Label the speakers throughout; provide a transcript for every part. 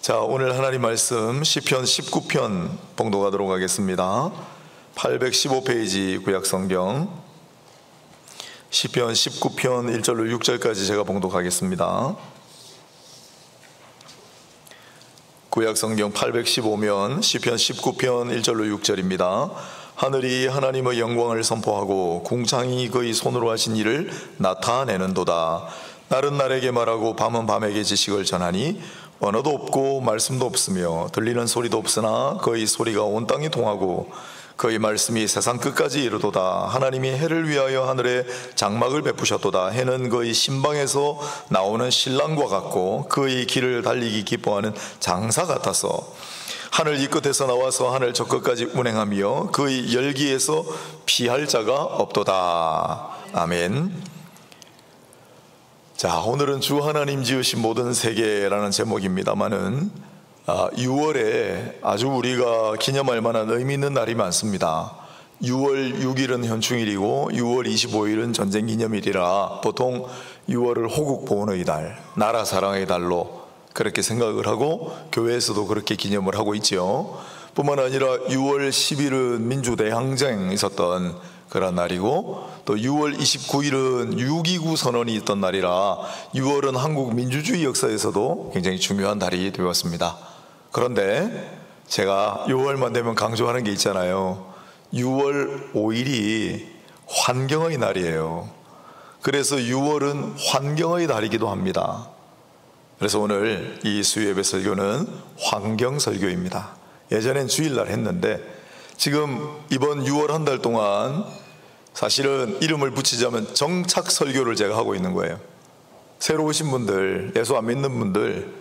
Speaker 1: 자, 오늘 하나님 말씀 시편 19편 봉독하도록 하겠습니다. 815페이지 구약성경 시편 19편 1절로 6절까지 제가 봉독하겠습니다. 구약성경 815면 시편 19편 1절로 6절입니다. 하늘이 하나님의 영광을 선포하고 궁창이 그의 손으로 하신 일을 나타내는도다. 날은 날에게 말하고 밤은 밤에게 지식을 전하니 언어도 없고 말씀도 없으며 들리는 소리도 없으나 그의 소리가 온 땅에 통하고 그의 말씀이 세상 끝까지 이르도다. 하나님이 해를 위하여 하늘에 장막을 베푸셨도다. 해는 그의 신방에서 나오는 신랑과 같고 그의 길을 달리기 기뻐하는 장사 같아서 하늘 이 끝에서 나와서 하늘 저 끝까지 운행하며 그의 열기에서 피할 자가 없도다. 아멘. 자, 오늘은 주 하나님 지으신 모든 세계라는 제목입니다만은 6월에 아주 우리가 기념할 만한 의미 있는 날이 많습니다. 6월 6일은 현충일이고 6월 25일은 전쟁기념일이라 보통 6월을 호국보훈의 달, 나라 사랑의 달로 그렇게 생각을 하고 교회에서도 그렇게 기념을 하고 있죠. 뿐만 아니라 6월 10일은 민주대항쟁이 있었던 그런 날이고, 또 6월 29일은 6.29 선언이 있던 날이라 6월은 한국 민주주의 역사에서도 굉장히 중요한 달이 되었습니다. 그런데 제가 6월만 되면 강조하는 게 있잖아요. 6월 5일이 환경의 날이에요. 그래서 6월은 환경의 달이기도 합니다. 그래서 오늘 이 수요예배 설교는 환경 설교입니다. 예전엔 주일날 했는데 지금 이번 6월 한 달 동안 사실은 이름을 붙이자면 정착 설교를 제가 하고 있는 거예요. 새로 오신 분들, 예수 안 믿는 분들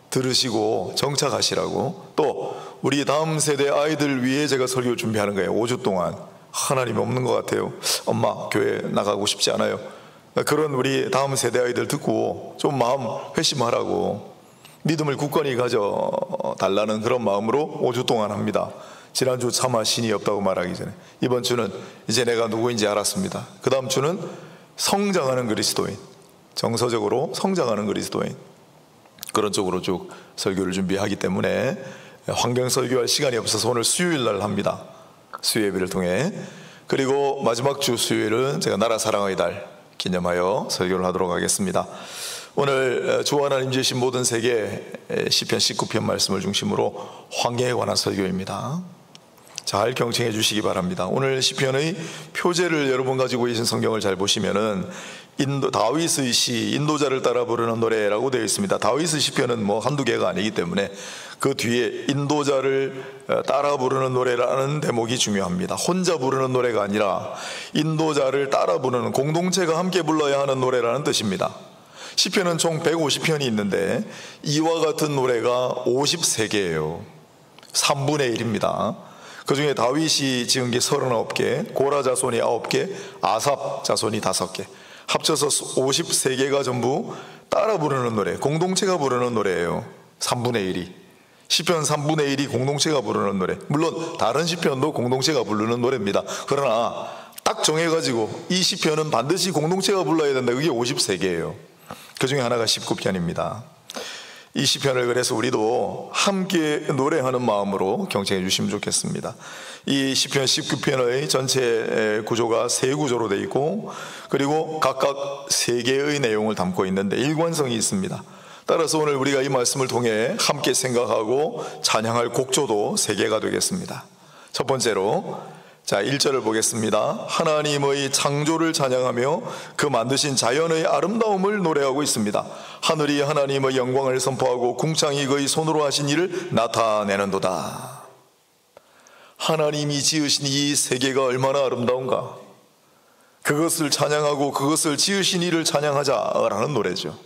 Speaker 1: 들으시고 정착하시라고, 또 우리 다음 세대 아이들 위해 제가 설교 준비하는 거예요. 5주 동안. 하나님이 없는 것 같아요. 엄마 교회 나가고 싶지 않아요. 그런 우리 다음 세대 아이들 듣고 좀 마음 회심하라고, 믿음을 굳건히 가져달라는 그런 마음으로 5주 동안 합니다. 지난주 차마 신이 없다고 말하기 전에 이번 주는 이제 내가 누구인지 알았습니다. 그 다음 주는 성장하는 그리스도인, 정서적으로 성장하는 그리스도인, 그런 쪽으로 쭉 설교를 준비하기 때문에 환경 설교할 시간이 없어서 오늘 수요일 날 합니다. 수요예배를 통해. 그리고 마지막 주 수요일은 제가 나라 사랑의 달 기념하여 설교를 하도록 하겠습니다. 오늘 주 하나님 지으신 모든 세계 시편 19편 말씀을 중심으로 환경에 관한 설교입니다. 잘 경청해 주시기 바랍니다. 오늘 시편의 표제를 여러분 가지고 계신 성경을 잘 보시면은 다윗의 시, 인도자를 따라 부르는 노래라고 되어 있습니다. 다윗의 시편은 뭐 한두 개가 아니기 때문에 그 뒤에 인도자를 따라 부르는 노래라는 대목이 중요합니다. 혼자 부르는 노래가 아니라 인도자를 따라 부르는, 공동체가 함께 불러야 하는 노래라는 뜻입니다. 시편은 총 150편이 있는데 이와 같은 노래가 53개예요. 3분의 1입니다. 그 중에 다윗이 지은 게 39개, 고라 자손이 9개, 아삽 자손이 5개, 합쳐서 53개가 전부 따라 부르는 노래, 공동체가 부르는 노래예요. 3분의 1이. 시편 3분의 1이 공동체가 부르는 노래. 물론 다른 시편도 공동체가 부르는 노래입니다. 그러나 딱 정해가지고 이 시편은 반드시 공동체가 불러야 된다, 그게 53개예요. 그 중에 하나가 19편입니다. 이 시편을 그래서 우리도 함께 노래하는 마음으로 경청해 주시면 좋겠습니다. 이 시편 19편의 전체 구조가 세 구조로 되어 있고, 그리고 각각 세 개의 내용을 담고 있는데 일관성이 있습니다. 따라서 오늘 우리가 이 말씀을 통해 함께 생각하고 찬양할 곡조도 세 개가 되겠습니다. 첫 번째로, 자, 1절을 보겠습니다. 하나님의 창조를 찬양하며 그 만드신 자연의 아름다움을 노래하고 있습니다. 하늘이 하나님의 영광을 선포하고 궁창이 그의 손으로 하신 일을 나타내는도다. 하나님이 지으신 이 세계가 얼마나 아름다운가, 그것을 찬양하고 그것을 지으신 이를 찬양하자라는 노래죠.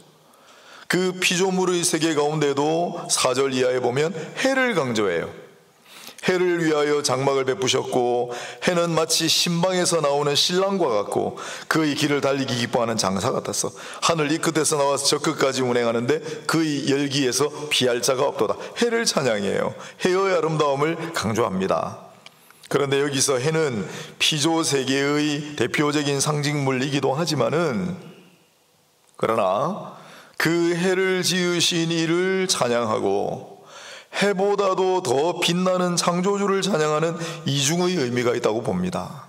Speaker 1: 그 피조물의 세계 가운데도 4절 이하에 보면 해를 강조해요. 해를 위하여 장막을 베푸셨고 해는 마치 신방에서 나오는 신랑과 같고 그의 길을 달리기 기뻐하는 장사 같았어. 하늘 이 끝에서 나와서 저 끝까지 운행하는데 그의 열기에서 피할 자가 없도다. 해를 찬양해요. 해의 아름다움을 강조합니다. 그런데 여기서 해는 피조세계의 대표적인 상징물이기도 하지만은, 그러나 그 해를 지으신 이를 찬양하고 해보다도 더 빛나는 창조주를 찬양하는 이중의 의미가 있다고 봅니다.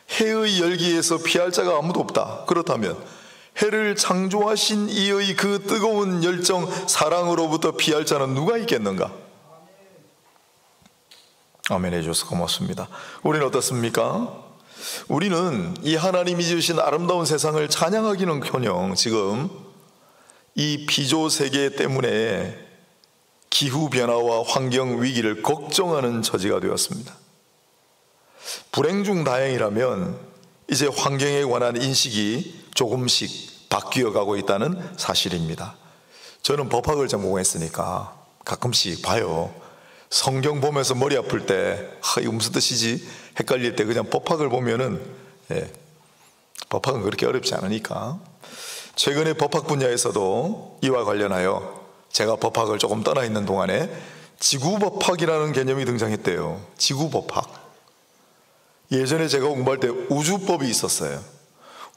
Speaker 1: 해의 열기에서 피할 자가 아무도 없다. 그렇다면 해를 창조하신 이의 그 뜨거운 열정, 사랑으로부터 피할 자는 누가 있겠는가? 아멘 해줘서 고맙습니다. 우리는 어떻습니까? 우리는 이 하나님이 지으신 아름다운 세상을 찬양하기는커녕 지금 이 피조 세계 때문에 기후변화와 환경위기를 걱정하는 처지가 되었습니다. 불행 중 다행이라면 이제 환경에 관한 인식이 조금씩 바뀌어 가고 있다는 사실입니다. 저는 법학을 전공했으니까 가끔씩 봐요. 성경 보면서 머리 아플 때 이거 무슨 뜻이지? 헷갈릴 때 그냥 법학을 보면은 법학은 그렇게 어렵지 않으니까. 최근에 법학 분야에서도 이와 관련하여 제가 법학을 조금 떠나 있는 동안에 지구법학이라는 개념이 등장했대요. 지구법학. 예전에 제가 공부할 때 우주법이 있었어요.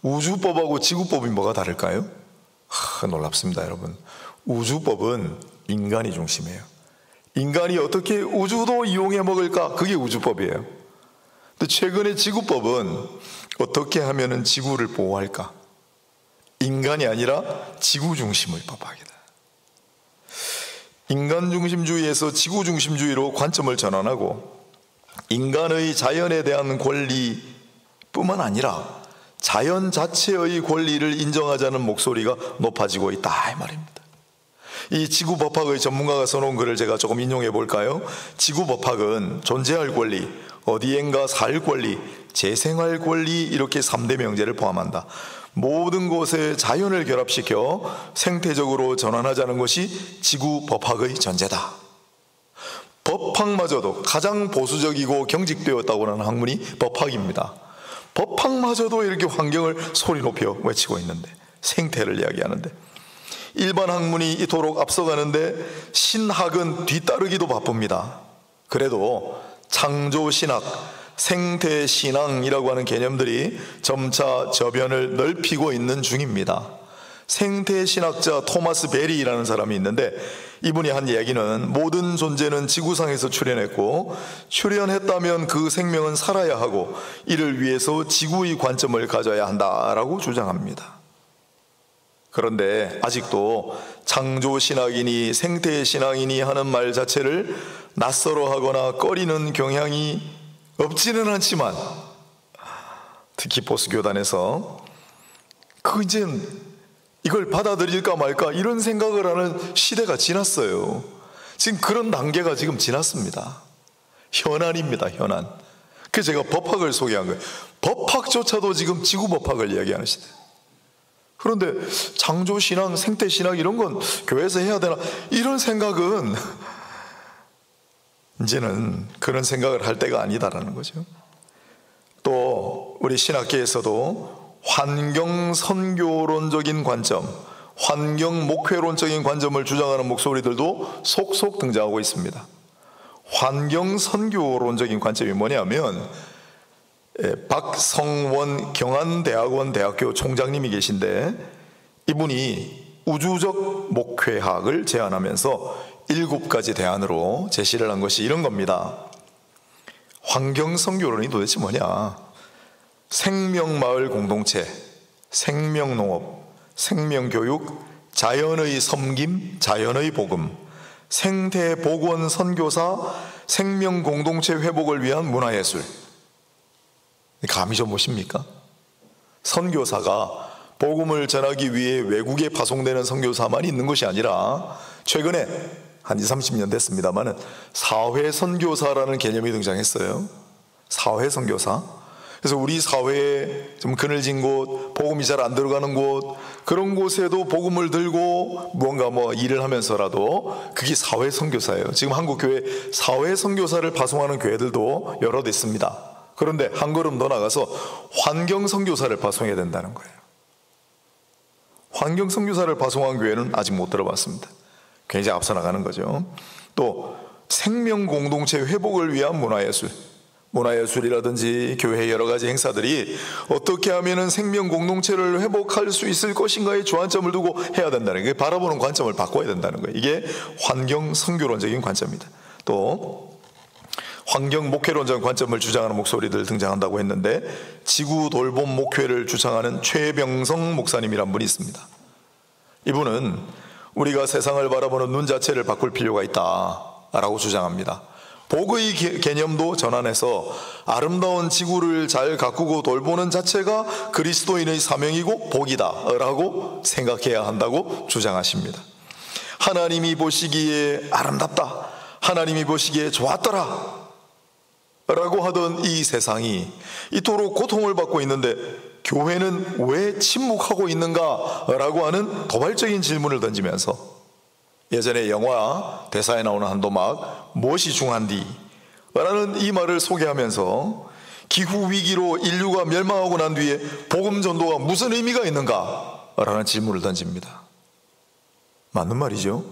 Speaker 1: 우주법하고 지구법이 뭐가 다를까요? 놀랍습니다, 여러분. 우주법은 인간이 중심이에요. 인간이 어떻게 우주도 이용해 먹을까? 그게 우주법이에요. 근데 최근에 지구법은 어떻게 하면은 지구를 보호할까? 인간이 아니라 지구 중심의 법학이다. 인간 중심주의에서 지구 중심주의로 관점을 전환하고 인간의 자연에 대한 권리뿐만 아니라 자연 자체의 권리를 인정하자는 목소리가 높아지고 있다, 이 말입니다. 이 지구법학의 전문가가 써놓은 글을 제가 조금 인용해 볼까요? 지구법학은 존재할 권리, 어디엔가 살 권리, 재생할 권리, 이렇게 3대 명제를 포함한다. 모든 곳에 자연을 결합시켜 생태적으로 전환하자는 것이 지구법학의 전제다. 법학마저도 가장 보수적이고 경직되었다고 하는 학문이 법학입니다. 법학마저도 이렇게 환경을 소리 높여 외치고 있는데, 생태를 이야기하는데, 일반 학문이 이토록 앞서가는데 신학은 뒤따르기도 바쁩니다. 그래도 창조신학, 생태신앙이라고 하는 개념들이 점차 저변을 넓히고 있는 중입니다. 생태신학자 토마스 베리라는 사람이 있는데, 이분이 한 이야기는 모든 존재는 지구상에서 출현했고 출현했다면 그 생명은 살아야 하고 이를 위해서 지구의 관점을 가져야 한다라고 주장합니다. 그런데 아직도 창조신학이니 생태신앙이니 하는 말 자체를 낯설어하거나 꺼리는 경향이 없지는 않지만, 특히 보수교단에서 이제 이걸 받아들일까 말까 이런 생각을 하는 시대가 지났어요. 지금 그런 단계가 지금 지났습니다. 현안입니다, 현안. 그래서 제가 법학을 소개한 거예요. 법학조차도 지금 지구법학을 이야기하는 시대. 그런데 창조신앙, 생태신앙 이런 건 교회에서 해야 되나? 이런 생각은 이제는 그런 생각을 할 때가 아니다라는 거죠. 또 우리 신학계에서도 환경선교론적인 관점, 환경목회론적인 관점을 주장하는 목소리들도 속속 등장하고 있습니다. 환경선교론적인 관점이 뭐냐면, 박성원 경한대학원 대학교 총장님이 계신데, 이분이 우주적 목회학을 제안하면서 7가지 대안으로 제시를 한 것이 이런 겁니다. 환경선교론이 도대체 뭐냐? 생명마을 공동체, 생명농업, 생명교육, 자연의 섬김, 자연의 복음, 생태복원 선교사, 생명공동체 회복을 위한 문화예술. 감이 좀 오십니까? 선교사가 복음을 전하기 위해 외국에 파송되는 선교사만 있는 것이 아니라 최근에 한 20, 30년 됐습니다만 사회선교사라는 개념이 등장했어요. 사회선교사. 그래서 우리 사회에 좀 그늘진 곳, 복음이 잘 안 들어가는 곳, 그런 곳에도 복음을 들고 무언가 일을 하면서라도 그게 사회선교사예요. 지금 한국교회 사회선교사를 파송하는 교회들도 여러 대 있습니다. 그런데 한 걸음 더 나가서 환경선교사를 파송해야 된다는 거예요. 환경선교사를 파송한 교회는 아직 못 들어봤습니다. 굉장히 앞서 나가는 거죠. 또 생명공동체 회복을 위한 문화예술, 문화예술이라든지 교회의 여러 가지 행사들이 어떻게 하면 생명 공동체를 회복할 수 있을 것인가에 주안점을 두고 해야 된다는 게, 바라보는 관점을 바꿔야 된다는 거예요. 이게 환경 선교론적인 관점입니다. 또 환경 목회론적 관점을 주장하는 목소리들 등장한다고 했는데, 지구 돌봄 목회를 주창하는 최병성 목사님이란 분이 있습니다. 이분은 우리가 세상을 바라보는 눈 자체를 바꿀 필요가 있다라고 주장합니다. 복의 개념도 전환해서 아름다운 지구를 잘 가꾸고 돌보는 자체가 그리스도인의 사명이고 복이다라고 생각해야 한다고 주장하십니다. 하나님이 보시기에 아름답다, 하나님이 보시기에 좋았더라 라고 하던 이 세상이 이토록 고통을 받고 있는데 교회는 왜 침묵하고 있는가 라고 하는 도발적인 질문을 던지면서, 예전에 영화 대사에 나오는 한도막 무엇이 중한디? 라는 이 말을 소개하면서 기후위기로 인류가 멸망하고 난 뒤에 복음 전도가 무슨 의미가 있는가? 라는 질문을 던집니다. 맞는 말이죠.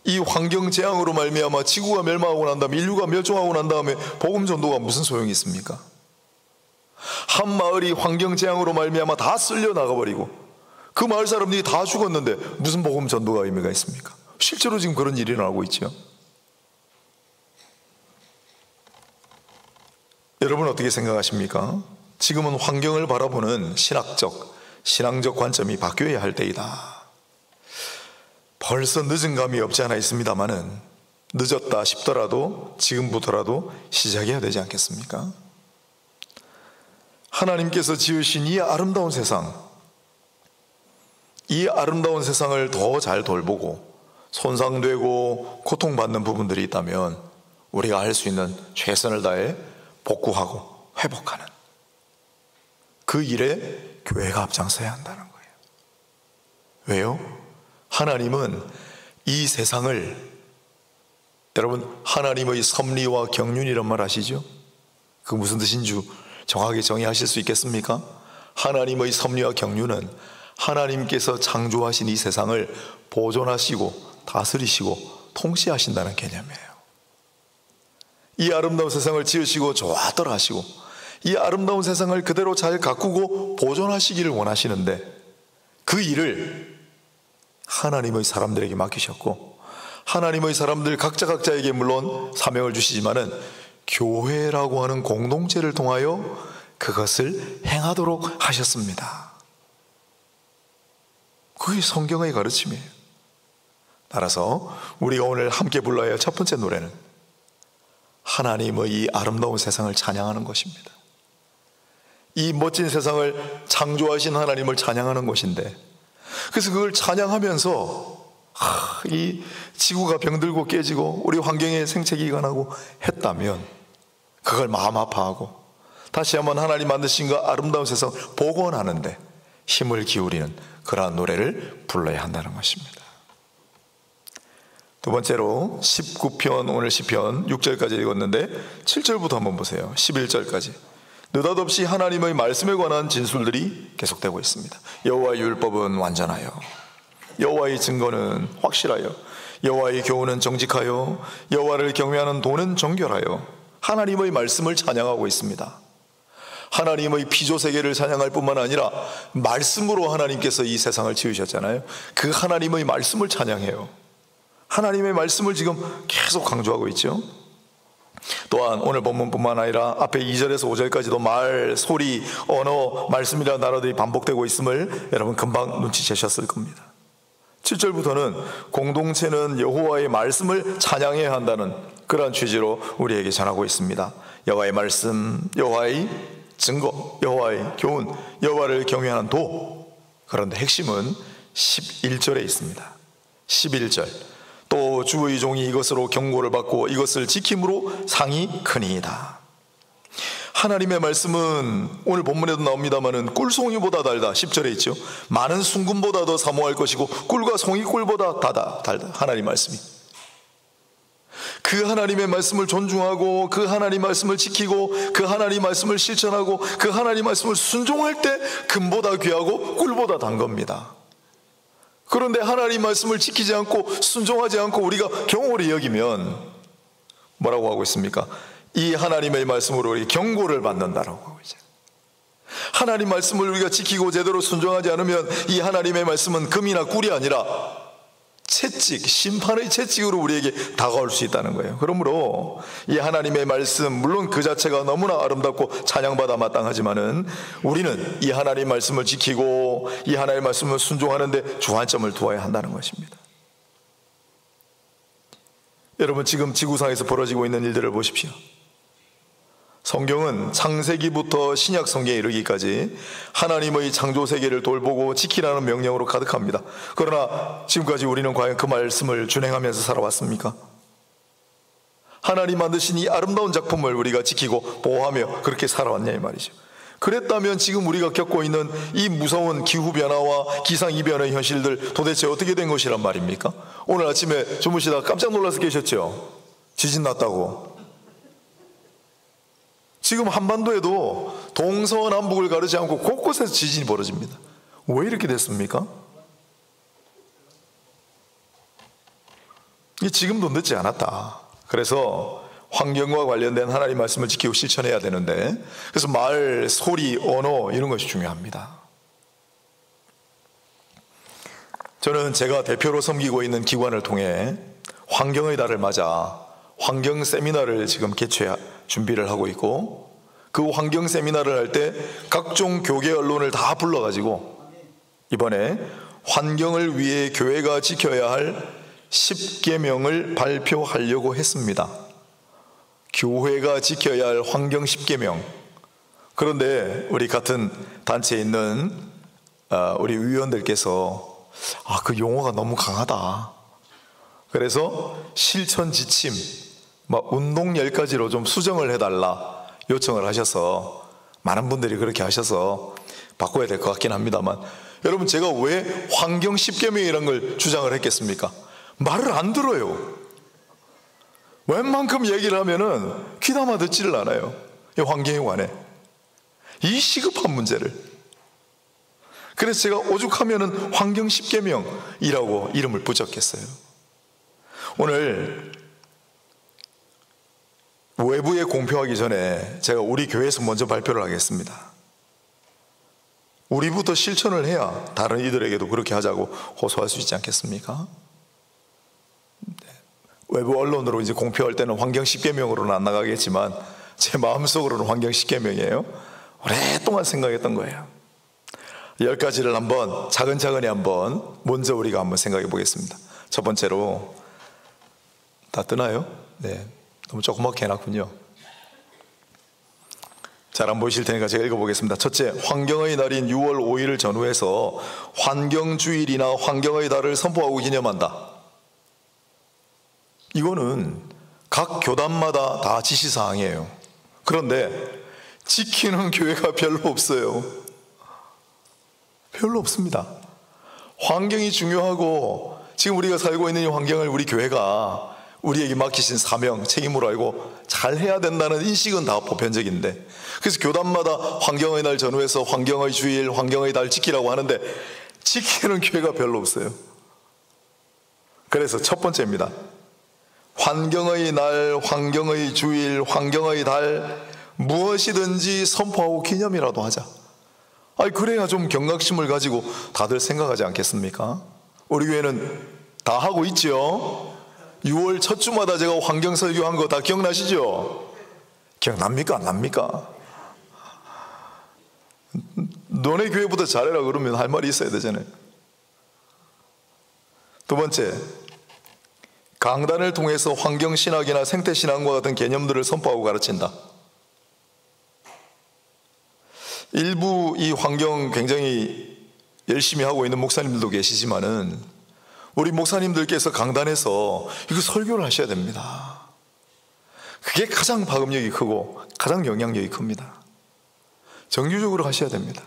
Speaker 1: 이 환경재앙으로 말미암아 지구가 멸망하고 난 다음에, 인류가 멸종하고 난 다음에 복음 전도가 무슨 소용이 있습니까? 한 마을이 환경재앙으로 말미암아 다 쓸려 나가버리고 그 마을 사람들이 다 죽었는데 무슨 복음 전도가 의미가 있습니까? 실제로 지금 그런 일이 일어나고 있죠. 여러분 어떻게 생각하십니까? 지금은 환경을 바라보는 신앙적 관점이 바뀌어야 할 때이다. 벌써 늦은 감이 없지 않아 있습니다마는 늦었다 싶더라도 지금부터라도 시작해야 되지 않겠습니까? 하나님께서 지으신 이 아름다운 세상, 이 아름다운 세상을 더 잘 돌보고 손상되고 고통받는 부분들이 있다면 우리가 할 수 있는 최선을 다해 복구하고 회복하는 그 일에 교회가 앞장서야 한다는 거예요. 왜요? 하나님은 이 세상을, 여러분 하나님의 섭리와 경륜이란 말 아시죠? 그 무슨 뜻인 줄 정확하게 정의하실 수 있겠습니까? 하나님의 섭리와 경륜은 하나님께서 창조하신 이 세상을 보존하시고 다스리시고 통치하신다는 개념이에요. 이 아름다운 세상을 지으시고 좋았더라 하시고 이 아름다운 세상을 그대로 잘 가꾸고 보존하시기를 원하시는데, 그 일을 하나님의 사람들에게 맡기셨고, 하나님의 사람들 각자에게 물론 사명을 주시지만은 교회라고 하는 공동체를 통하여 그것을 행하도록 하셨습니다. 그게 성경의 가르침이에요. 따라서 우리가 오늘 함께 불러야 할 첫 번째 노래는 하나님의 이 아름다운 세상을 찬양하는 것입니다. 이 멋진 세상을 창조하신 하나님을 찬양하는 것인데, 그래서 그걸 찬양하면서 이 지구가 병들고 깨지고 우리 환경에 생채기가 나고 했다면 그걸 마음 아파하고 다시 한번 하나님 만드신 그 아름다운 세상을 복원하는데 힘을 기울이는 그러한 노래를 불러야 한다는 것입니다. 두 번째로 19편, 오늘 시편 6절까지 읽었는데 7절부터 한번 보세요. 11절까지 느닷없이 하나님의 말씀에 관한 진술들이 계속되고 있습니다. 여호와의 율법은 완전하여, 여호와의 증거는 확실하여, 여호와의 교훈은 정직하여, 여호와를 경외하는 도는 정결하여. 하나님의 말씀을 찬양하고 있습니다. 하나님의 피조세계를 찬양할 뿐만 아니라 말씀으로 하나님께서 이 세상을 지으셨잖아요. 그 하나님의 말씀을 찬양해요. 하나님의 말씀을 지금 계속 강조하고 있죠. 또한 오늘 본문뿐만 아니라 앞에 2절에서 5절까지도 말, 소리, 언어, 말씀이라는 단어들이 반복되고 있음을 여러분 금방 눈치채셨을 겁니다. 7절부터는 공동체는 여호와의 말씀을 찬양해야 한다는 그러한 취지로 우리에게 전하고 있습니다. 여호와의 말씀, 여호와의 증거, 여호와의 교훈, 여호와를 경외하는 도. 그런데 핵심은 11절에 있습니다. 11절, 또 주의 종이 이것으로 경고를 받고 이것을 지킴으로 상이 크니이다. 하나님의 말씀은 오늘 본문에도 나옵니다마는 꿀송이보다 달다. 10절에 있죠. 많은 순금보다 더 사모할 것이고 꿀과 송이 꿀보다 달다. 하나님 말씀이, 그 하나님의 말씀을 존중하고 그 하나님 말씀을 지키고 그 하나님 말씀을 실천하고 그 하나님 말씀을 순종할 때 금보다 귀하고 꿀보다 단 겁니다. 그런데 하나님 말씀을 지키지 않고 순종하지 않고 우리가 경홀히 여기면 뭐라고 하고 있습니까? 이 하나님의 말씀으로 우리 경고를 받는다라고 하고 있죠. 하나님 말씀을 우리가 지키고 제대로 순종하지 않으면 이 하나님의 말씀은 금이나 꿀이 아니라 채찍, 심판의 채찍으로 우리에게 다가올 수 있다는 거예요. 그러므로 이 하나님의 말씀, 물론 그 자체가 너무나 아름답고 찬양받아 마땅하지만은 우리는 이 하나님 말씀을 지키고 이 하나님 말씀을 순종하는데 주안점을 두어야 한다는 것입니다. 여러분, 지금 지구상에서 벌어지고 있는 일들을 보십시오. 성경은 창세기부터 신약 성경에 이르기까지 하나님의 창조 세계를 돌보고 지키라는 명령으로 가득합니다. 그러나 지금까지 우리는 과연 그 말씀을 준행하면서 살아왔습니까? 하나님 만드신 이 아름다운 작품을 우리가 지키고 보호하며 그렇게 살아왔냐 이 말이죠. 그랬다면 지금 우리가 겪고 있는 이 무서운 기후변화와 기상이변의 현실들 도대체 어떻게 된 것이란 말입니까? 오늘 아침에 주무시다가 깜짝 놀라서 계셨죠? 지진 났다고. 지금 한반도에도 동서남북을 가르지 않고 곳곳에서 지진이 벌어집니다. 왜 이렇게 됐습니까? 지금도 늦지 않았다. 그래서 환경과 관련된 하나님 말씀을 지키고 실천해야 되는데, 그래서 말, 소리, 언어 이런 것이 중요합니다. 저는 제가 대표로 섬기고 있는 기관을 통해 환경의 달을 맞아 환경 세미나를 지금 개최 준비를 하고 있고, 그 환경 세미나를 할 때 각종 교계 언론을 다 불러가지고 이번에 환경을 위해 교회가 지켜야 할 10계명을 발표하려고 했습니다. 교회가 지켜야 할 환경 10계명. 그런데 우리 같은 단체에 있는 우리 위원들께서 그 용어가 너무 강하다. 그래서 실천 지침, 운동 10가지로 좀 수정을 해달라 요청을 하셔서 많은 분들이 그렇게 하셔서 바꿔야 될 것 같긴 합니다만, 여러분, 제가 왜 환경 10계명이라는 걸 주장을 했겠습니까? 말을 안 들어요. 웬만큼 얘기를 하면은 귀담아 듣지를 않아요. 이 환경에 관해 이 시급한 문제를. 그래서 제가 오죽하면은 환경 10계명이라고 이름을 붙였겠어요. 오늘 외부에 공표하기 전에 제가 우리 교회에서 먼저 발표를 하겠습니다. 우리부터 실천을 해야 다른 이들에게도 그렇게 하자고 호소할 수 있지 않겠습니까? 외부 언론으로 이제 공표할 때는 환경 10계명으로는 안 나가겠지만 제 마음속으로는 환경 10계명이에요. 오랫동안 생각했던 거예요. 10가지를 한번 차근차근히 한번 먼저 우리가 한번 생각해 보겠습니다. 첫 번째로, 다 뜨나요? 네, 너무 조그맣게 해놨군요. 잘 안 보이실 테니까 제가 읽어보겠습니다. 첫째, 환경의 날인 6월 5일을 전후해서 환경주일이나 환경의 달을 선포하고 기념한다. 이거는 각 교단마다 다 지시사항이에요. 그런데 지키는 교회가 별로 없어요. 별로 없습니다. 환경이 중요하고 지금 우리가 살고 있는 이 환경을 우리 교회가 우리에게 맡기신 사명, 책임으로 알고 잘 해야 된다는 인식은 다 보편적인데, 그래서 교단마다 환경의 날 전후해서 환경의 주일, 환경의 달 지키라고 하는데 지키는 교회가 별로 없어요. 그래서 첫 번째입니다. 환경의 날, 환경의 주일, 환경의 달 무엇이든지 선포하고 기념이라도 하자. 그래야 좀 경각심을 가지고 다들 생각하지 않겠습니까? 우리 교회는 다 하고 있죠. 6월 첫 주마다 제가 환경 설교한 거 다 기억나시죠? 기억납니까? 안 납니까? 너네 교회보다 잘해라 그러면 할 말이 있어야 되잖아요. 두 번째, 강단을 통해서 환경신학이나 생태신학과 같은 개념들을 선포하고 가르친다. 일부 이 환경 굉장히 열심히 하고 있는 목사님들도 계시지만은 우리 목사님들께서 강단에서 이거 설교를 하셔야 됩니다. 그게 가장 파급력이 크고 가장 영향력이 큽니다. 정규적으로 하셔야 됩니다.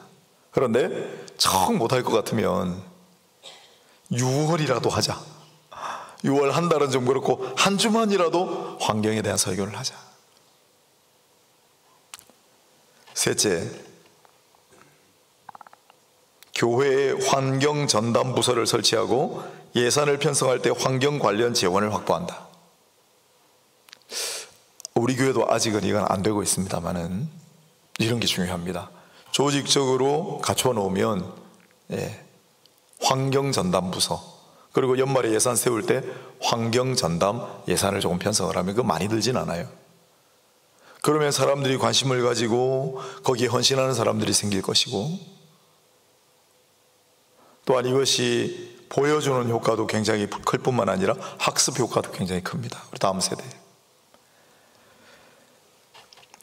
Speaker 1: 그런데 정 못할 것 같으면 6월이라도 하자. 6월 한 달은 좀 그렇고 한 주만이라도 환경에 대한 설교를 하자. 셋째, 교회에 환경 전담 부서를 설치하고 예산을 편성할 때 환경 관련 재원을 확보한다. 우리 교회도 아직은 이건 안 되고 있습니다만은 이런 게 중요합니다. 조직적으로 갖춰 놓으면 환경전담부서, 그리고 연말에 예산 세울 때 환경전담 예산을 조금 편성을 하면 그거 많이 들진 않아요. 그러면 사람들이 관심을 가지고 거기에 헌신하는 사람들이 생길 것이고, 또한 이것이 보여주는 효과도 굉장히 클 뿐만 아니라 학습 효과도 굉장히 큽니다. 우리 다음 세대.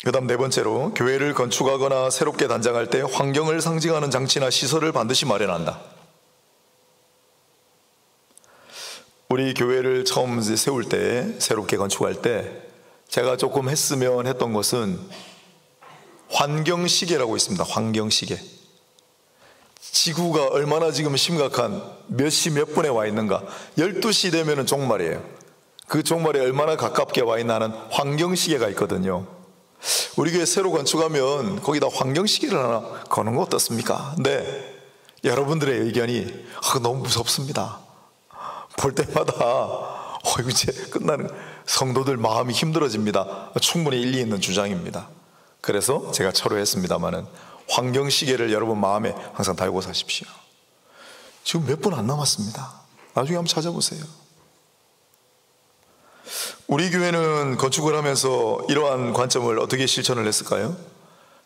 Speaker 1: 그 다음 네 번째로, 교회를 건축하거나 새롭게 단장할 때 환경을 상징하는 장치나 시설을 반드시 마련한다. 우리 교회를 처음 세울 때, 새롭게 건축할 때 제가 조금 했으면 했던 것은 환경시계라고 있습니다. 환경시계. 지구가 얼마나 지금 심각한, 몇 시 몇 분에 와 있는가, 12시 되면 종말이에요. 그 종말에 얼마나 가깝게 와 있나 하는 환경시계가 있거든요. 우리 교회 새로 건축하면 거기다 환경시계를 하나 거는 거 어떻습니까? 근데 여러분들의 의견이 너무 무섭습니다. 볼 때마다 이제 끝나는, 성도들 마음이 힘들어집니다. 충분히 일리 있는 주장입니다. 그래서 제가 철회했습니다마는 환경시계를 여러분 마음에 항상 달고 사십시오. 지금 몇 분 안 남았습니다. 나중에 한번 찾아보세요. 우리 교회는 건축을 하면서 이러한 관점을 어떻게 실천을 했을까요?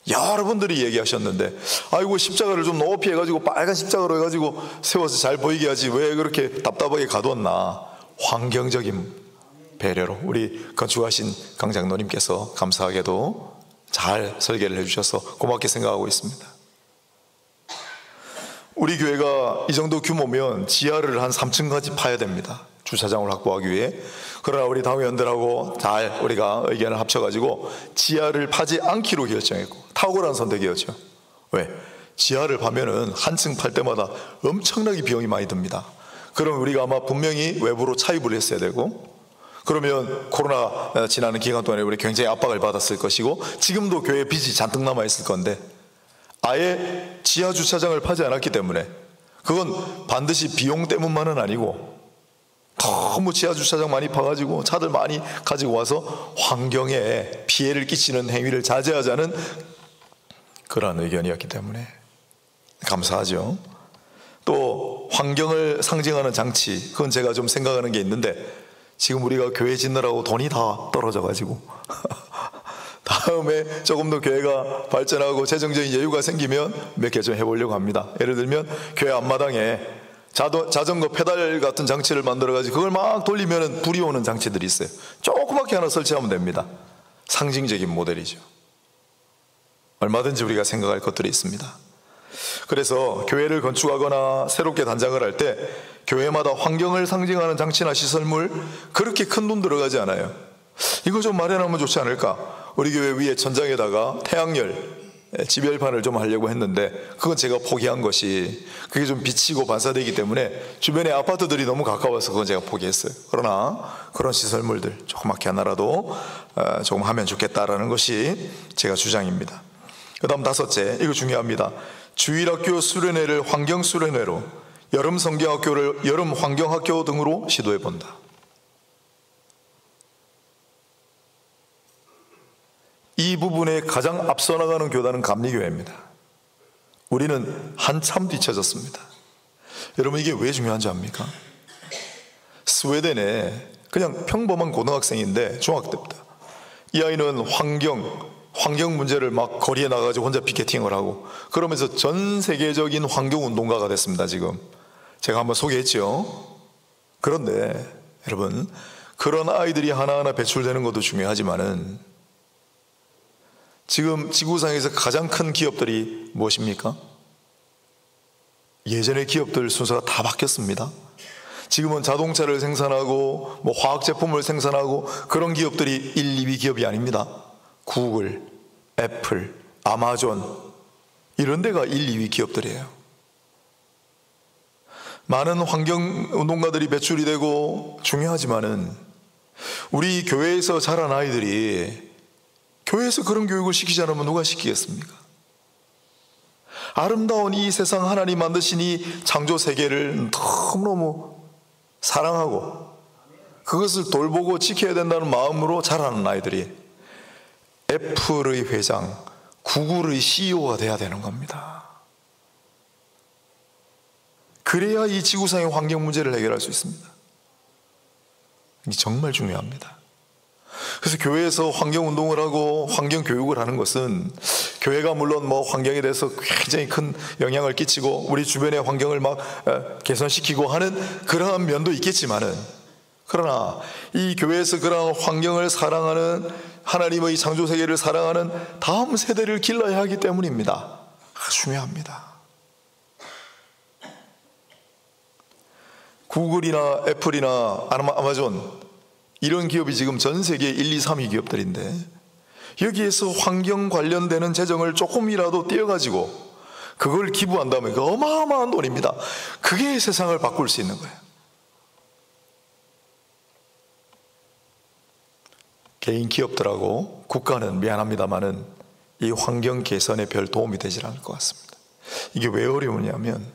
Speaker 1: 여러분들이 얘기하셨는데, 아이고 십자가를 좀 높이 해가지고 빨간 십자가로 해가지고 세워서 잘 보이게 하지 왜 그렇게 답답하게 가두었나. 환경적인 배려로 우리 건축하신 강 장로님께서 감사하게도 잘 설계를 해주셔서 고맙게 생각하고 있습니다. 우리 교회가 이 정도 규모면 지하를 한 3층까지 파야 됩니다. 주차장을 확보하기 위해. 그러나 우리 당회원들하고 잘 우리가 의견을 합쳐가지고 지하를 파지 않기로 결정했고, 탁월한 선택이었죠. 왜? 지하를 파면은 한 층 팔 때마다 엄청나게 비용이 많이 듭니다. 그럼 우리가 아마 분명히 외부로 차입을 했어야 되고, 그러면 코로나 지나는 기간 동안에 우리 굉장히 압박을 받았을 것이고, 지금도 교회 빚이 잔뜩 남아있을 건데, 아예 지하 주차장을 파지 않았기 때문에, 그건 반드시 비용 때문만은 아니고 너무 지하 주차장 많이 파가지고 차들 많이 가지고 와서 환경에 피해를 끼치는 행위를 자제하자는 그런 의견이었기 때문에 감사하죠. 또 환경을 상징하는 장치, 그건 제가 좀 생각하는 게 있는데, 지금 우리가 교회 짓느라고 돈이 다 떨어져가지고 다음에 조금 더 교회가 발전하고 재정적인 여유가 생기면 몇 개 좀 해보려고 합니다. 예를 들면 교회 앞마당에 자전거 페달 같은 장치를 만들어가지고 그걸 막 돌리면 불이 오는 장치들이 있어요. 조그맣게 하나 설치하면 됩니다. 상징적인 모델이죠. 얼마든지 우리가 생각할 것들이 있습니다. 그래서 교회를 건축하거나 새롭게 단장을 할 때 교회마다 환경을 상징하는 장치나 시설물 그렇게 큰 돈 들어가지 않아요. 이거 좀 마련하면 좋지 않을까. 우리 교회 위에 천장에다가 태양열 지별판을 좀 하려고 했는데 그건 제가 포기한 것이, 그게 좀 비치고 반사되기 때문에 주변에 아파트들이 너무 가까워서 그건 제가 포기했어요. 그러나 그런 시설물들 조그맣게 하나라도 조금 하면 좋겠다라는 것이 제가 주장입니다. 그 다음 다섯째, 이거 중요합니다. 주일학교 수련회를 환경수련회로, 여름 성경학교를 여름 환경학교 등으로 시도해본다. 이 부분에 가장 앞서 나가는 교단은 감리교회입니다. 우리는 한참 뒤쳐졌습니다. 여러분, 이게 왜 중요한지 압니까? 스웨덴에 그냥 평범한 고등학생인데 중학교 때부터 이 아이는 환경 문제를 막 거리에 나가가지고 혼자 피켓팅을 하고 그러면서 전 세계적인 환경운동가가 됐습니다. 지금 제가 한번 소개했죠. 그런데 여러분, 그런 아이들이 하나하나 배출되는 것도 중요하지만은 지금 지구상에서 가장 큰 기업들이 무엇입니까? 예전의 기업들 순서가 다 바뀌었습니다. 지금은 자동차를 생산하고 화학 제품을 생산하고 그런 기업들이 1, 2위 기업이 아닙니다. 구글, 애플, 아마존 이런 데가 1, 2위 기업들이에요. 많은 환경운동가들이 배출이 되고 중요하지만은 우리 교회에서 자란 아이들이 교회에서 그런 교육을 시키지 않으면 누가 시키겠습니까? 아름다운 이 세상 하나님 만드신 이 창조 세계를 너무너무 사랑하고 그것을 돌보고 지켜야 된다는 마음으로 자라는 아이들이 애플의 회장, 구글의 CEO가 돼야 되는 겁니다. 그래야 이 지구상의 환경 문제를 해결할 수 있습니다. 이게 정말 중요합니다. 그래서 교회에서 환경운동을 하고 환경교육을 하는 것은 교회가 물론 환경에 대해서 굉장히 큰 영향을 끼치고 우리 주변의 환경을 개선시키고 하는 그러한 면도 있겠지만은, 그러나 이 교회에서 그러한 환경을 사랑하는, 하나님의 창조세계를 사랑하는 다음 세대를 길러야 하기 때문입니다. 중요합니다. 구글이나 애플이나 아마존, 이런 기업이 지금 전 세계 1, 2, 3위 기업들인데, 여기에서 환경 관련되는 재정을 조금이라도 떼어가지고 그걸 기부한다면 그 어마어마한 돈입니다. 그게 세상을 바꿀 수 있는 거예요. 개인 기업들하고 국가는 미안합니다만은 이 환경 개선에 별 도움이 되질 않을 것 같습니다. 이게 왜 어려우냐면,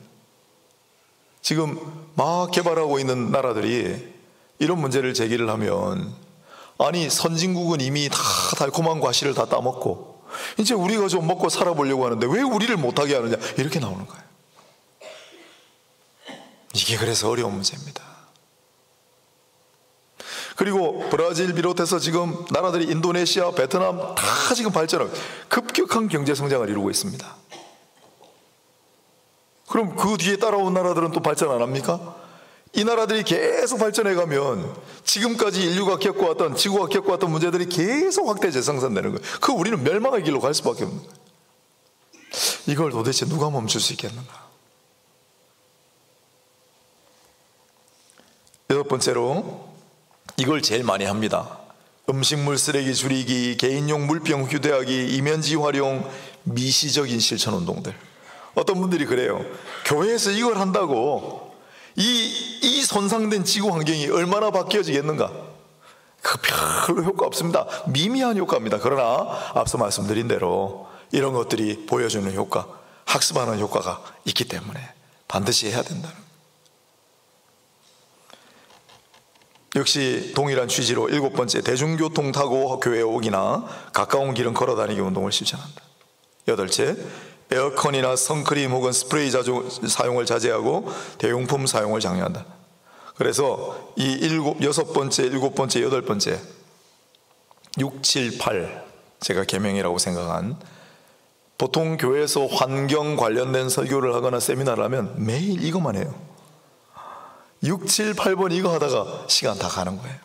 Speaker 1: 지금 막 개발하고 있는 나라들이 이런 문제를 제기를 하면, 아니 선진국은 이미 다 달콤한 과실을 다 따먹고 이제 우리가 좀 먹고 살아보려고 하는데 왜 우리를 못하게 하느냐, 이렇게 나오는 거예요. 이게 그래서 어려운 문제입니다. 그리고 브라질 비롯해서 지금 나라들이 인도네시아, 베트남 다 지금 발전하고 급격한 경제 성장을 이루고 있습니다. 그럼 그 뒤에 따라온 나라들은 또 발전 안 합니까? 이 나라들이 계속 발전해 가면 지금까지 인류가 겪어왔던, 지구가 겪어왔던 문제들이 계속 확대 재생산되는 거예요. 그 우리는 멸망의 길로 갈 수밖에 없는 거예요. 이걸 도대체 누가 멈출 수 있겠는가? 여섯 번째로, 이걸 제일 많이 합니다. 음식물 쓰레기 줄이기, 개인용 물병 휴대하기, 이면지 활용, 미시적인 실천 운동들. 어떤 분들이 그래요. 교회에서 이걸 한다고 이 손상된 지구 환경이 얼마나 바뀌어지겠는가? 그 별로 효과 없습니다. 미미한 효과입니다. 그러나 앞서 말씀드린 대로 이런 것들이 보여주는 효과, 학습하는 효과가 있기 때문에 반드시 해야 된다는. 역시 동일한 취지로 일곱 번째, 대중교통 타고 교회에 오기나 가까운 길은 걸어다니기 운동을 실천한다. 여덟째, 에어컨이나 선크림 혹은 스프레이 사용을 자제하고 대용품 사용을 장려한다. 그래서 이 여섯 번째, 일곱 번째, 여덟 번째, 6, 7, 8 제가 계명이라고 생각한, 보통 교회에서 환경 관련된 설교를 하거나 세미나를 하면 매일 이것만 해요. 6, 7, 8번 이거 하다가 시간 다 가는 거예요.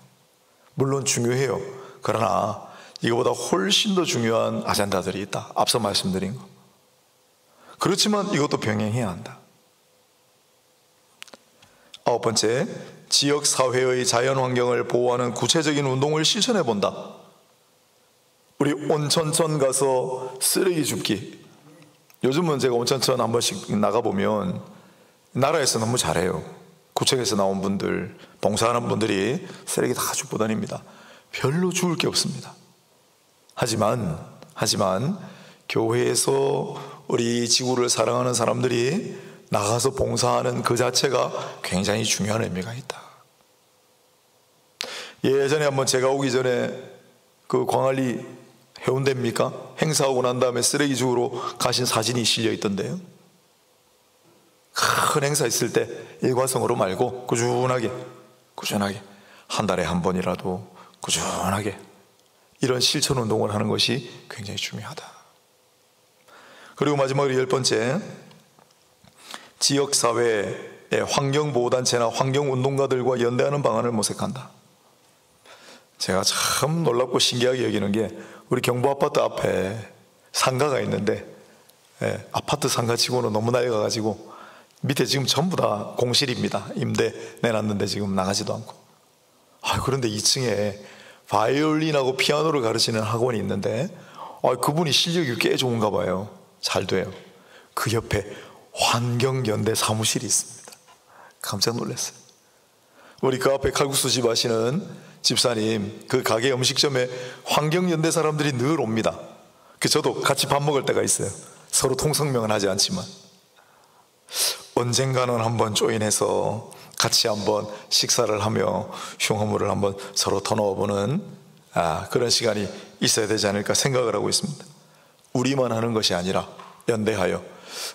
Speaker 1: 물론 중요해요. 그러나 이거보다 훨씬 더 중요한 아젠다들이 있다. 앞서 말씀드린 거. 그렇지만 이것도 병행해야 한다. 아홉 번째, 지역사회의 자연환경을 보호하는 구체적인 운동을 실천해 본다. 우리 온천천 가서 쓰레기 줍기. 요즘은 제가 온천천 한 번씩 나가보면 나라에서 너무 잘해요. 구청에서 나온 분들, 봉사하는 분들이 쓰레기 다 줍고 다닙니다. 별로 주울 게 없습니다. 하지만 교회에서 우리 지구를 사랑하는 사람들이 나가서 봉사하는 그 자체가 굉장히 중요한 의미가 있다. 예전에 한번 제가 오기 전에 그 광안리 해운대입니까? 행사하고 난 다음에 쓰레기 주우러 가신 사진이 실려 있던데요. 큰 행사 있을 때 일과성으로 말고 꾸준하게 한 달에 한 번이라도 꾸준하게 이런 실천 운동을 하는 것이 굉장히 중요하다. 그리고 마지막으로 열 번째, 지역사회의 환경보호단체나 환경운동가들과 연대하는 방안을 모색한다. 제가 참 놀랍고 신기하게 여기는 게, 우리 경부 아파트 앞에 상가가 있는데 아파트 상가치고는 너무 낡아가지고 밑에 지금 전부 다 공실입니다. 임대 내놨는데 지금 나가지도 않고. 그런데 2층에 바이올린하고 피아노를 가르치는 학원이 있는데 그분이 실력이 꽤 좋은가 봐요. 잘 돼요. 그 옆에 환경연대 사무실이 있습니다. 깜짝 놀랐어요. 우리 그 앞에 칼국수 집 하시는 집사님, 그 가게 음식점에 환경연대 사람들이 늘 옵니다. 저도 같이 밥 먹을 때가 있어요. 서로 통성명은 하지 않지만 언젠가는 한번 조인해서 같이 한번 식사를 하며 흉어물을 한번 서로 터놓아보는 그런 시간이 있어야 되지 않을까 생각을 하고 있습니다. 우리만 하는 것이 아니라 연대하여.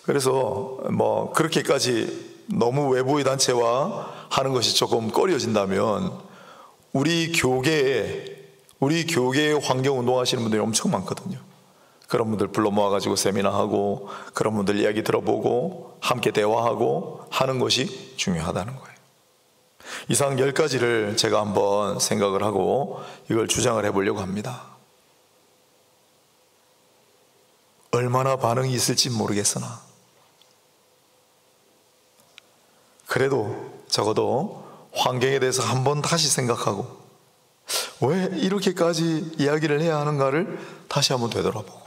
Speaker 1: 그래서 그렇게까지 너무 외부의 단체와 하는 것이 조금 꺼려진다면 우리 교계에 환경 운동하시는 분들이 엄청 많거든요. 그런 분들 불러 모아가지고 세미나하고 그런 분들 이야기 들어보고 함께 대화하고 하는 것이 중요하다는 거예요. 이상 10가지를 제가 한번 생각을 하고 이걸 주장을 해보려고 합니다. 얼마나 반응이 있을지 모르겠으나 그래도 적어도 환경에 대해서 한번 다시 생각하고 왜 이렇게까지 이야기를 해야 하는가를 다시 한번 되돌아보고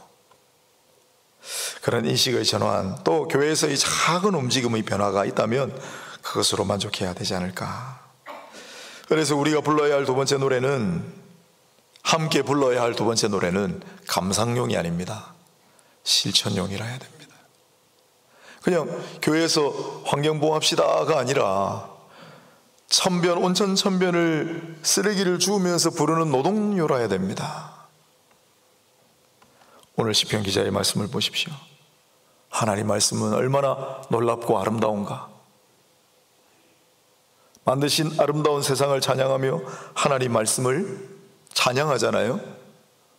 Speaker 1: 그런 인식의 전환, 또 교회에서의 작은 움직임의 변화가 있다면 그것으로 만족해야 되지 않을까. 그래서 우리가 불러야 할 두 번째 노래는, 함께 불러야 할 두 번째 노래는 감상용이 아닙니다. 실천용이라 해야 됩니다. 그냥 교회에서 환경보호합시다가 아니라 천변, 온천천변을 쓰레기를 주우면서 부르는 노동요라 해야 됩니다. 오늘 시편 기자의 말씀을 보십시오. 하나님 말씀은 얼마나 놀랍고 아름다운가. 만드신 아름다운 세상을 찬양하며 하나님 말씀을 찬양하잖아요.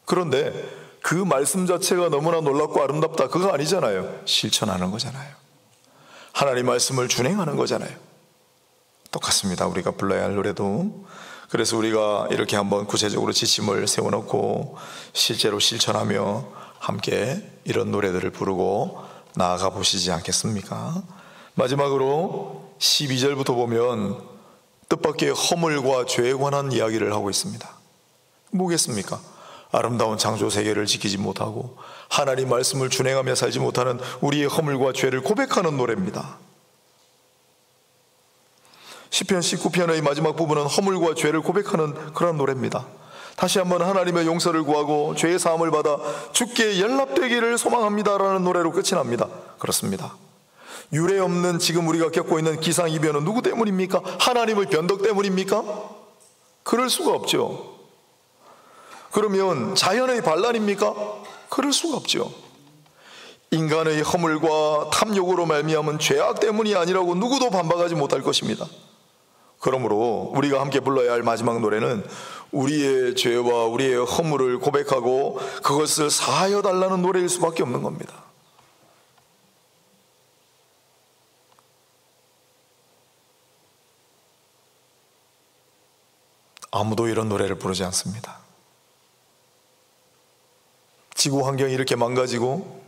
Speaker 1: 그런데 그 말씀 자체가 너무나 놀랍고 아름답다, 그거 아니잖아요. 실천하는 거잖아요. 하나님 말씀을 준행하는 거잖아요. 똑같습니다. 우리가 불러야 할 노래도. 그래서 우리가 이렇게 한번 구체적으로 지침을 세워놓고 실제로 실천하며 함께 이런 노래들을 부르고 나아가 보시지 않겠습니까? 마지막으로 12절부터 보면 뜻밖의 허물과 죄에 관한 이야기를 하고 있습니다. 뭐겠습니까? 아름다운 창조 세계를 지키지 못하고 하나님 말씀을 준행하며 살지 못하는 우리의 허물과 죄를 고백하는 노래입니다. 시편 19편의 마지막 부분은 허물과 죄를 고백하는 그런 노래입니다. 다시 한번 하나님의 용서를 구하고 죄의 사함을 받아 주께 연락되기를 소망합니다라는 노래로 끝이 납니다. 그렇습니다. 유례 없는 지금 우리가 겪고 있는 기상이변은 누구 때문입니까? 하나님의 변덕 때문입니까? 그럴 수가 없죠. 그러면 자연의 반란입니까? 그럴 수가 없죠. 인간의 허물과 탐욕으로 말미암은 죄악 때문이 아니라고 누구도 반박하지 못할 것입니다. 그러므로 우리가 함께 불러야 할 마지막 노래는 우리의 죄와 우리의 허물을 고백하고 그것을 사하여 달라는 노래일 수밖에 없는 겁니다. 아무도 이런 노래를 부르지 않습니다. 지구 환경이 이렇게 망가지고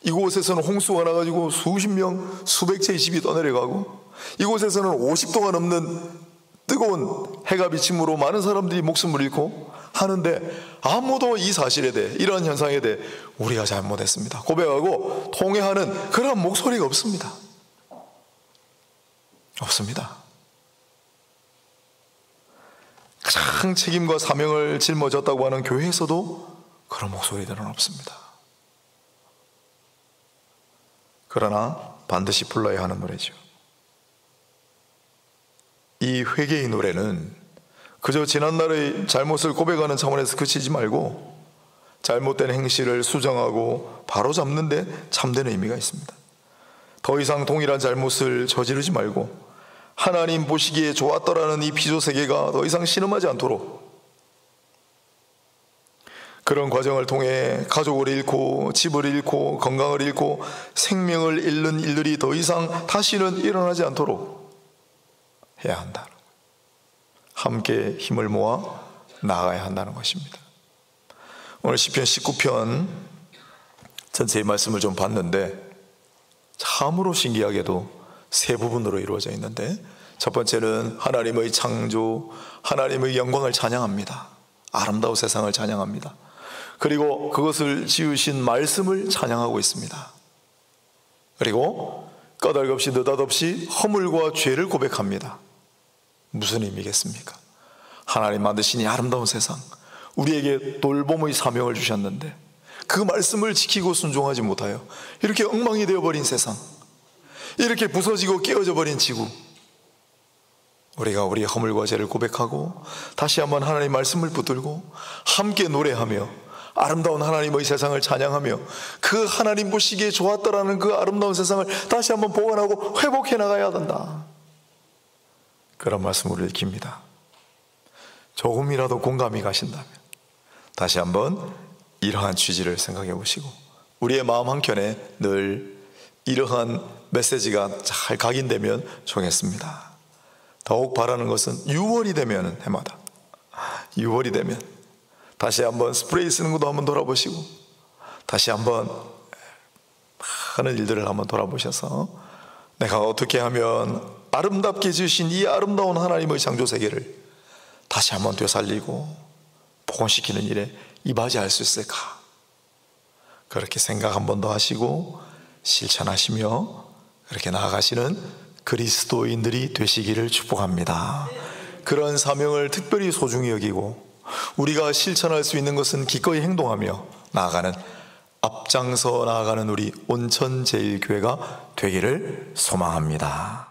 Speaker 1: 이곳에서는 홍수가 나가지고 수십 명, 수백 채의 집이 떠내려가고 이곳에서는 50도가 넘는 뜨거운 해가 비침으로 많은 사람들이 목숨을 잃고 하는데 아무도 이 사실에 대해, 이러한 현상에 대해 우리가 잘못했습니다 고백하고 통회하는 그런 목소리가 없습니다. 없습니다. 가장 책임과 사명을 짊어졌다고 하는 교회에서도 그런 목소리들은 없습니다. 그러나 반드시 불러야 하는 노래죠. 이 회개의 노래는 그저 지난날의 잘못을 고백하는 차원에서 그치지 말고 잘못된 행실을 수정하고 바로잡는 데 참된 의미가 있습니다. 더 이상 동일한 잘못을 저지르지 말고 하나님 보시기에 좋았더라는 이 피조세계가 더 이상 신음하지 않도록, 그런 과정을 통해 가족을 잃고 집을 잃고 건강을 잃고 생명을 잃는 일들이 더 이상 다시는 일어나지 않도록 해야 한다. 함께 힘을 모아 나아가야 한다는 것입니다. 오늘 시편 19편 전체의 말씀을 좀 봤는데 참으로 신기하게도 세 부분으로 이루어져 있는데, 첫 번째는 하나님의 창조, 하나님의 영광을 찬양합니다. 아름다운 세상을 찬양합니다. 그리고 그것을 지으신 말씀을 찬양하고 있습니다. 그리고 까닭없이 느닷없이 허물과 죄를 고백합니다. 무슨 의미겠습니까? 하나님 만드신 이 아름다운 세상, 우리에게 돌봄의 사명을 주셨는데 그 말씀을 지키고 순종하지 못하여 이렇게 엉망이 되어버린 세상, 이렇게 부서지고 깨어져 버린 지구, 우리가 우리의 허물과 죄를 고백하고 다시 한번 하나님의 말씀을 붙들고 함께 노래하며 아름다운 하나님의 세상을 찬양하며 그 하나님 보시기에 좋았더라는 그 아름다운 세상을 다시 한번 보완하고 회복해 나가야 한다. 그런 말씀을 읽힙니다. 조금이라도 공감이 가신다면 다시 한번 이러한 취지를 생각해 보시고 우리의 마음 한켠에 늘 이러한 메시지가 잘 각인되면 좋겠습니다. 더욱 바라는 것은 6월이 되면 해마다 6월이 되면 다시 한번 스프레이 쓰는 것도 한번 돌아보시고 다시 한번 많은 일들을 한번 돌아보셔서 내가 어떻게 하면 아름답게 지으신 이 아름다운 하나님의 창조 세계를 다시 한번 되살리고 복원시키는 일에 이바지할 수 있을까? 그렇게 생각 한 번 더 하시고 실천하시며 그렇게 나아가시는 그리스도인들이 되시기를 축복합니다. 그런 사명을 특별히 소중히 여기고 우리가 실천할 수 있는 것은 기꺼이 행동하며 나아가는 앞장서 나아가는 우리 온천제일교회가 되기를 소망합니다.